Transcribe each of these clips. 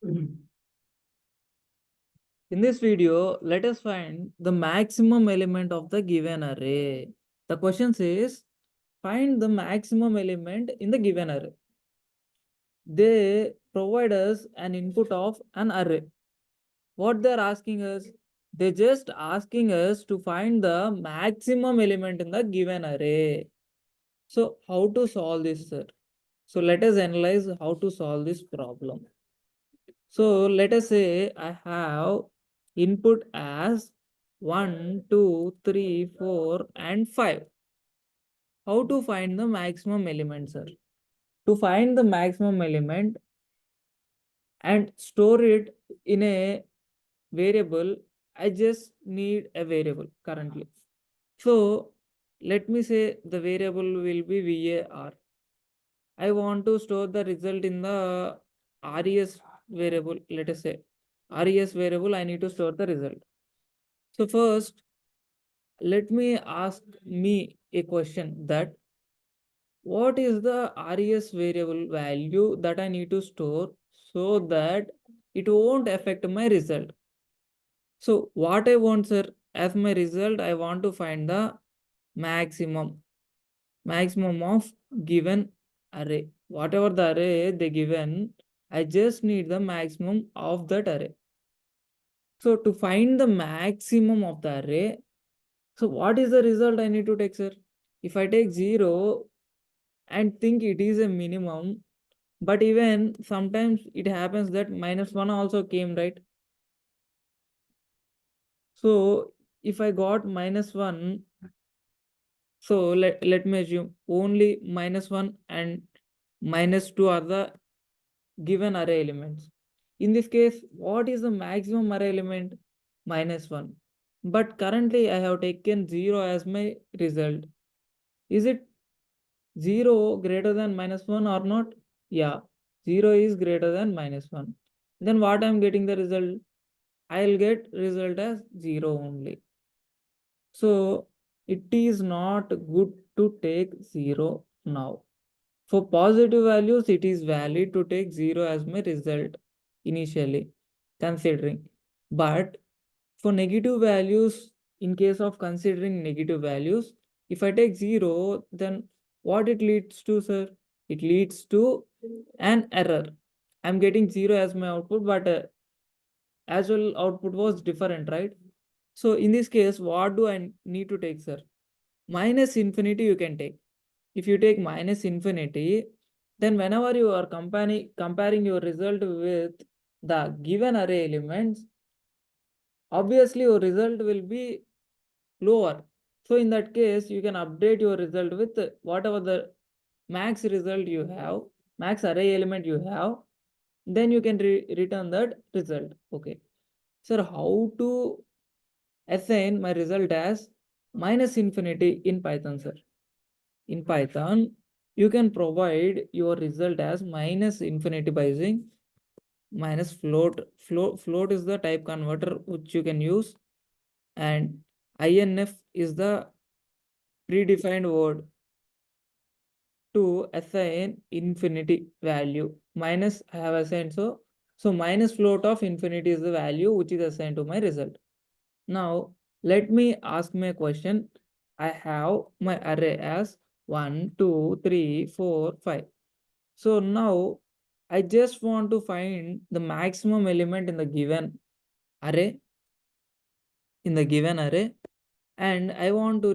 In this video, let us find the maximum element of the given array. The question says, find the maximum element in the given array. They provide us an input of an array. What they're asking us? They're just asking us to find the maximum element in the given array. So how to solve this, sir? So let us analyze how to solve this problem. So let us say I have input as 1, 2, 3, 4, and 5. How to find the maximum element, sir? To find the maximum element and store it in a variable, I just need a variable currently. So let me say the variable will be var. I want to store the result in the res variable. Let us say res variable, I need to store the result. So first, let me ask me a question that what is the res variable value that I need to store so that it won't affect my result. So what I want, sir, as my result, I want to find the maximum of given array. Whatever the array they given, I just need the maximum of that array. So to find the maximum of the array, so what is the result I need to take, sir? If I take 0 and think it is a minimum, but even sometimes it happens that -1 also came, right? So if I got -1, so let me assume only -1 and -2 are the given array elements. In this case, what is the maximum array element? -1. But currently I have taken 0 as my result. Is it 0 greater than -1 or not? Yeah, 0 is greater than -1. Then what I'm getting the result? I'll get result as 0 only. So it is not good to take 0 now. For positive values, it is valid to take 0 as my result initially, considering. But for negative values, in case of considering negative values, if I take 0, then what it leads to, sir? It leads to an error. I'm getting 0 as my output, but as well output was different, right? So in this case, what do I need to take, sir? Minus infinity you can take. If you take minus infinity, then whenever you are comparing your result with the given array elements, obviously your result will be lower. So in that case, you can update your result with whatever the max result you have, max array element you have, then you can return that result. Okay. Sir, how to assign my result as minus infinity in Python, sir? In Python, you can provide your result as minus infinity by using minus float. Float is the type converter which you can use, and INF is the predefined word to assign infinity value. Minus I have assigned, so minus float of infinity is the value which is assigned to my result. Now let me ask my question. I have my array as 1, 2, 3, 4, 5. So now I just want to find the maximum element in the given array, and I want to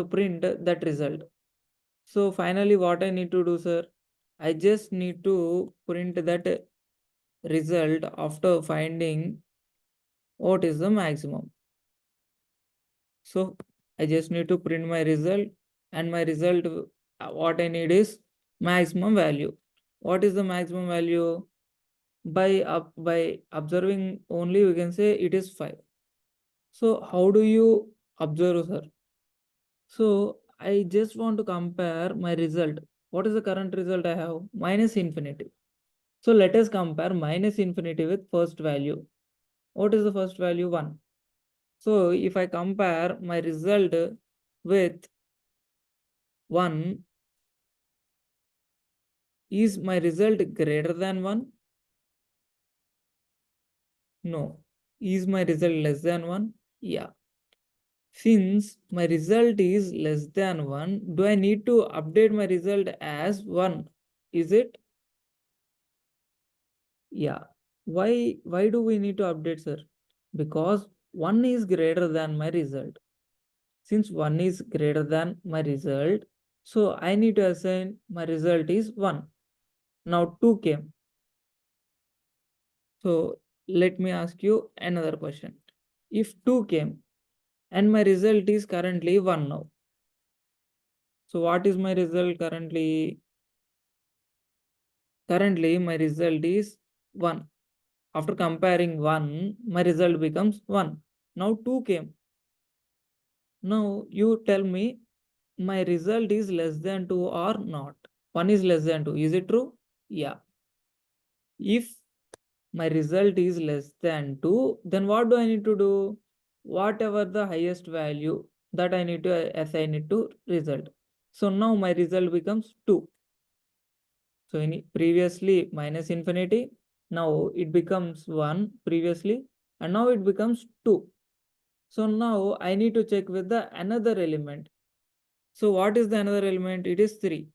print that result. So finally what I need to do, sir? I just need to print that result after finding what is the maximum. So I just need to print my result, and my result, what I need is maximum value. What is the maximum value? By observing only, we can say it is 5. So how do you observe, sir? So I just want to compare my result. What is the current result I have? Minus infinity. So let us compare minus infinity with first value. What is the first value? 1. So if I compare my result with 1, is my result greater than 1? No. Is my result less than 1? Yeah. Since my result is less than 1, do I need to update my result as 1? Is it? Yeah. Why do we need to update, sir? Because 1 is greater than my result. Since 1 is greater than my result, so I need to assign my result is 1. Now 2 came. So let me ask you another question. If 2 came and my result is currently 1 now. So what is my result currently? Currently my result is 1. After comparing 1, my result becomes 1. Now 2 came. Now you tell me my result is less than 2 or not. 1 is less than 2. Is it true? Yeah. If my result is less than 2, then what do I need to do? Whatever the highest value that I need to assign it to result. So now my result becomes 2. So in previously minus infinity, now it becomes 1 previously, and now it becomes 2. So now I need to check with the another element. So what is the another element? It is 3.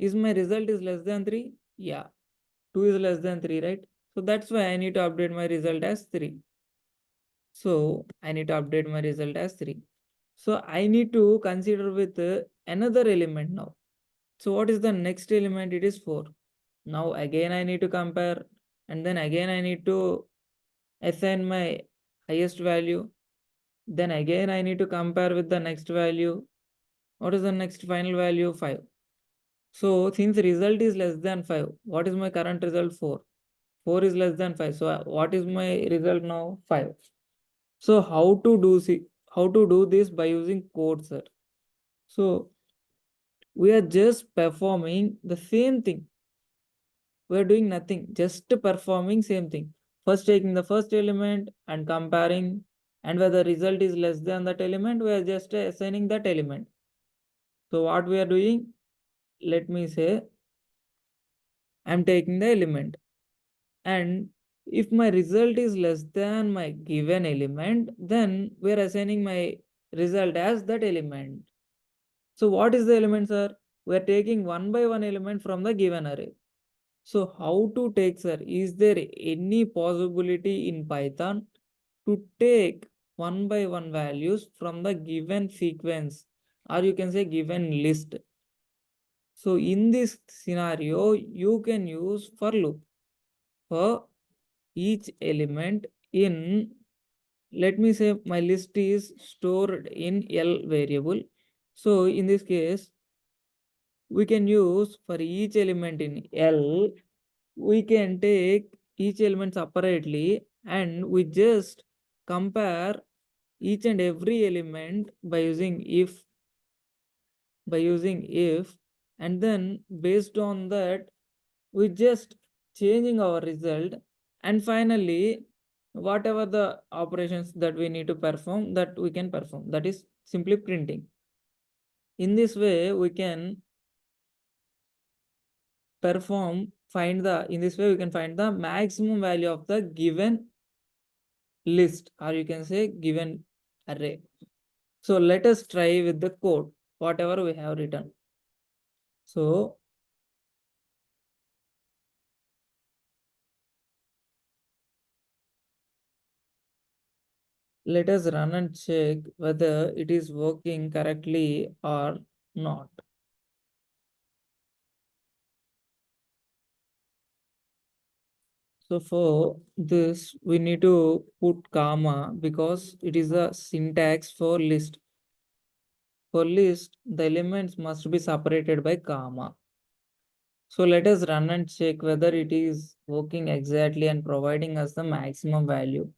Is my result is less than 3? Yeah. 2 is less than 3, right? So that's why I need to update my result as 3. So I need to update my result as 3. So I need to consider with another element now. So what is the next element? It is 4. Now again I need to compare, and then again I need to assign my highest value. Then again I need to compare with the next value. What is the next final value? 5. So since result is less than 5, what is my current result? 4. 4 is less than 5. So what is my result now? 5. So how to do this by using code, sir? So we are just performing the same thing. We are doing nothing, just performing same thing. First taking the first element and comparing, and whether result is less than that element, we are just assigning that element. So what we are doing, let me say, I'm taking the element, and if my result is less than my given element, then we are assigning my result as that element. So what is the element, sir? We are taking one by one element from the given array. So how to take, sir? Is there any possibility in Python to take one by one values from the given sequence, or you can say given list? So in this scenario, you can use for loop for each element in, let me say my list is stored in L variable. So in this case, we can use for each element in L, we can take each element separately and we just compare each and every element by using if, and then based on that we just changing our result, and finally whatever the operations that we need to perform, that we can perform, that is simply printing. In this way we can in this way we can find the maximum value of the given list, or you can say given array. So let us try with the code, whatever we have written. So let us run and check whether it is working correctly or not. So for this, we need to put comma because it is a syntax for list. For list, the elements must be separated by comma. So let us run and check whether it is working exactly and providing us the maximum value.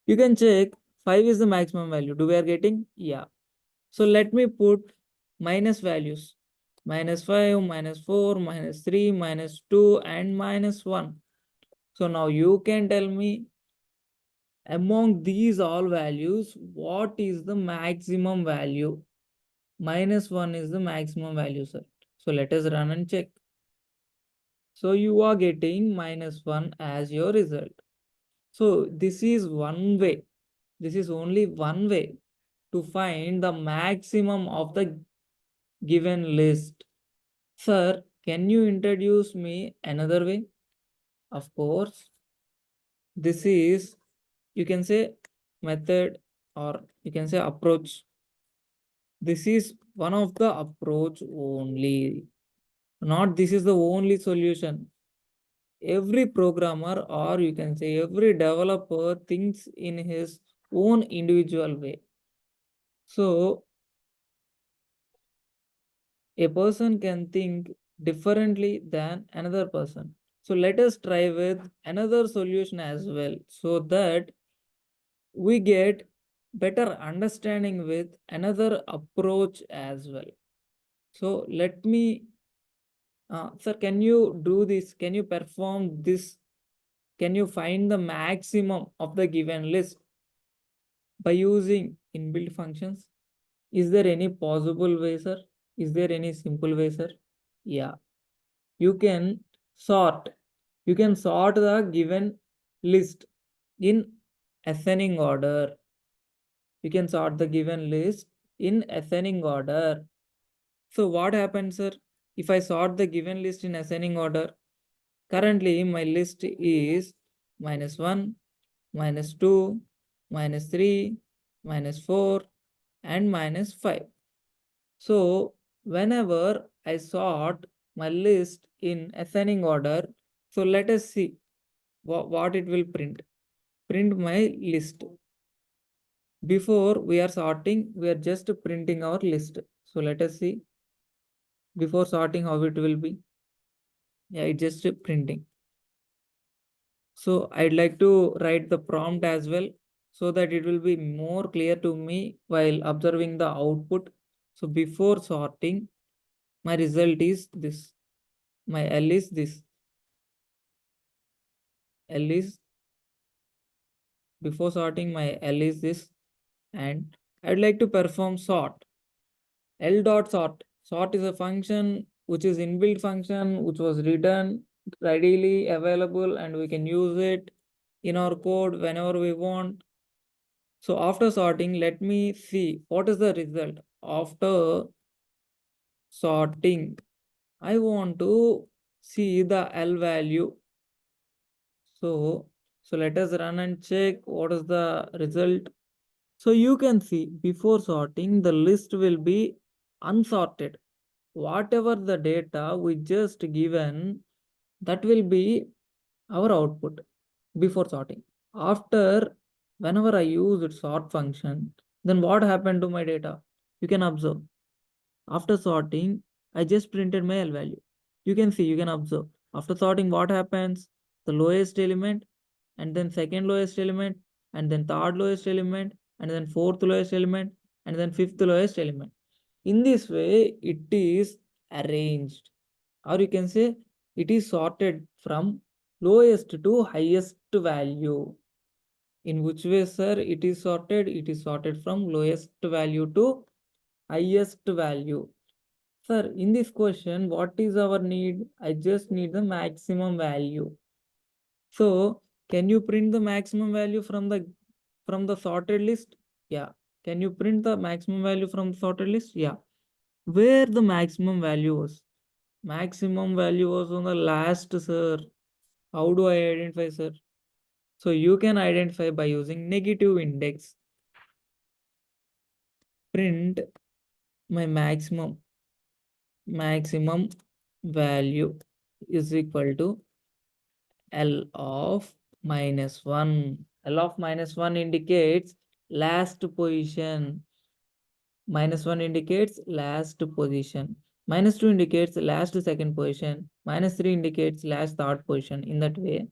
You can check 5 is the maximum value. Do we are getting? Yeah. So let me put minus values. -5, -4, -3, -2, and -1. So now you can tell me among these all values, what is the maximum value? -1 is the maximum value, sir. So let us run and check. So you are getting -1 as your result. So this is one way. This is only one way to find the maximum of the given list. Sir, can you introduce me another way? Of course, this is, you can say, method, or you can say approach. This is one of the approach only. Not this is the only solution. Every programmer, or you can say every developer, thinks in his own individual way. So a person can think differently than another person. So let us try with another solution as well, so that we get better understanding with another approach as well. So let me, sir, can you do this? Can you perform this? Can you find the maximum of the given list by using inbuilt functions? Is there any possible way, sir? Is there any simple way, sir? Yeah, you can sort. You can sort the given list in ascending order. You can sort the given list in ascending order. So what happens, sir? If I sort the given list in ascending order, currently my list is -1, -2, -3, -4, and -5. So whenever I sort my list in ascending order, so let us see what it will print. Print my list. Before we are sorting, we are just printing our list. So let us see before sorting how it will be. Yeah, it's just printing. So I'd like to write the prompt as well, so that it will be more clear to me while observing the output. So before sorting, my result is this. My L is this. L is, before sorting, my L is this. And I'd like to perform sort. L dot sort. Sort is a function which is inbuilt function which was written, readily available, and we can use it in our code whenever we want. So after sorting, let me see what is the result. After sorting, I want to see the L value. So let us run and check what is the result. So you can see before sorting, the list will be unsorted. Whatever the data we just given, that will be our output before sorting. After, whenever I use sort function, then what happened to my data? You can observe. After sorting, I just printed my L value. You can see, you can observe. After sorting, what happens? The lowest element, and then second lowest element, and then third lowest element, and then fourth lowest element, and then fifth lowest element. In this way, it is arranged, or you can say it is sorted from lowest to highest value. In which way, sir, it is sorted? It is sorted from lowest value to highest value. Sir, in this question, what is our need? I just need the maximum value. So, can you print the maximum value from the sorted list? Yeah. Can you print the maximum value from the sorted list? Yeah. Where the maximum value was? Maximum value was on the last, sir. How do I identify, sir? So you can identify by using negative index. Print my maximum value is equal to L of -1. L of -1 indicates last position. -1 indicates last position. -2 indicates last second position. -3 indicates last third position. In that way,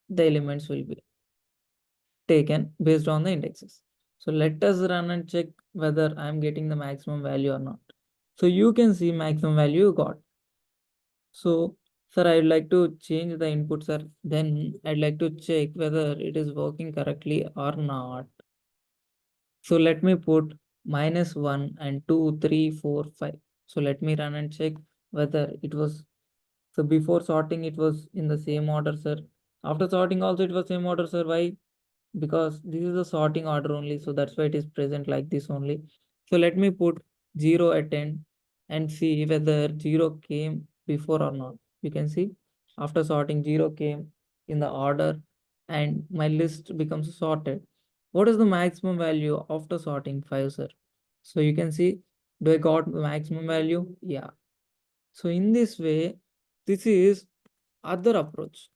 the elements will be taken based on the indexes. So let us run and check whether I am getting the maximum value or not. So you can see maximum value you got. So, sir, I'd like to change the input, sir. Then I'd like to check whether it is working correctly or not. So let me put -1 and 2, 3, 4, 5. So let me run and check whether it was, so before sorting, it was in the same order, sir. After sorting also it was same order, sir. Why? Because this is the sorting order only, so that's why it is present like this only. So let me put 0 at end and see whether 0 came before or not. You can see after sorting 0 came in the order and my list becomes sorted. What is the maximum value after sorting 5, sir? So you can see, do I got the maximum value? Yeah. So in this way, this is other approach.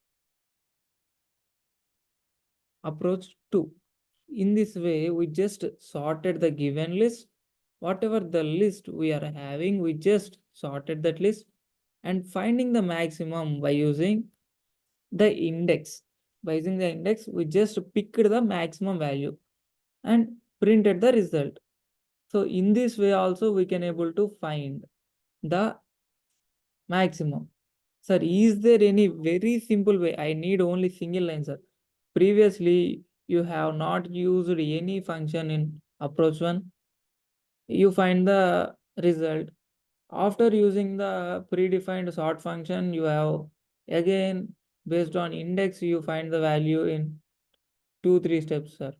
Approach 2. In this way, we just sorted the given list. Whatever the list we are having, we just sorted that list and finding the maximum by using the index. By using the index, we just picked the maximum value and printed the result. So in this way also we can able to find the maximum. Sir, is there any very simple way? I need only single line, sir. Previously, you have not used any function in approach 1. You find the result. After using the predefined sort function, you have again based on index, you find the value in 2, 3 steps, sir.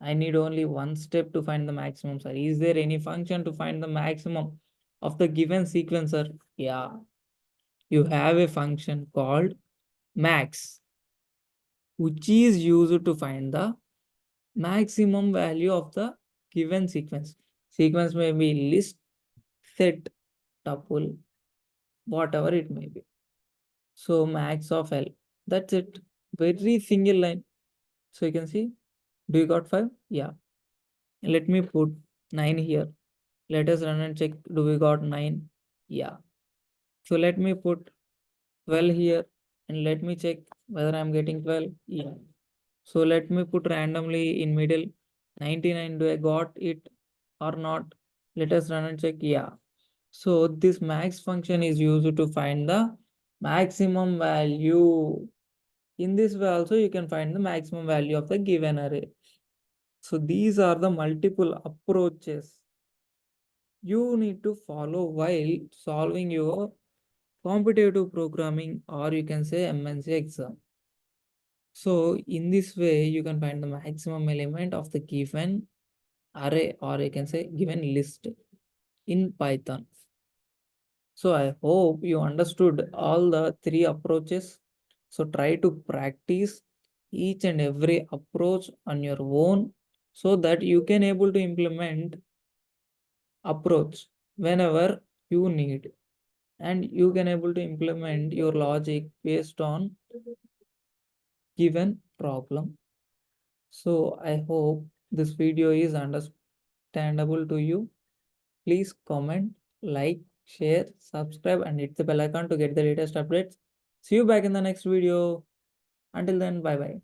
I need only one step to find the maximum, sir. Is there any function to find the maximum of the given sequence, sir? Yeah, you have a function called max, which is used to find the maximum value of the given sequence. Sequence may be list, set, tuple, whatever it may be. So max of L. That's it. Very single line. So you can see, do you got 5? Yeah. Let me put 9 here. Let us run and check, do we got 9? Yeah. So let me put 12 here and let me check whether I'm getting 12. Yeah. So let me put randomly in middle 99. Do I got it or not? Let us run and check. Yeah. So this max function is used to find the maximum value. In this way also you can find the maximum value of the given array. So these are the multiple approaches you need to follow while solving your competitive programming, or you can say MNC exam. So in this way, you can find the maximum element of the given array, or you can say given list in Python. So I hope you understood all the 3 approaches. So try to practice each and every approach on your own so that you can able to implement approach whenever you need, and you can able to implement your logic based on given problem. So I hope this video is understandable to you. Please comment, like, share, subscribe, and hit the bell icon to get the latest updates. See you back in the next video. Until then, bye bye.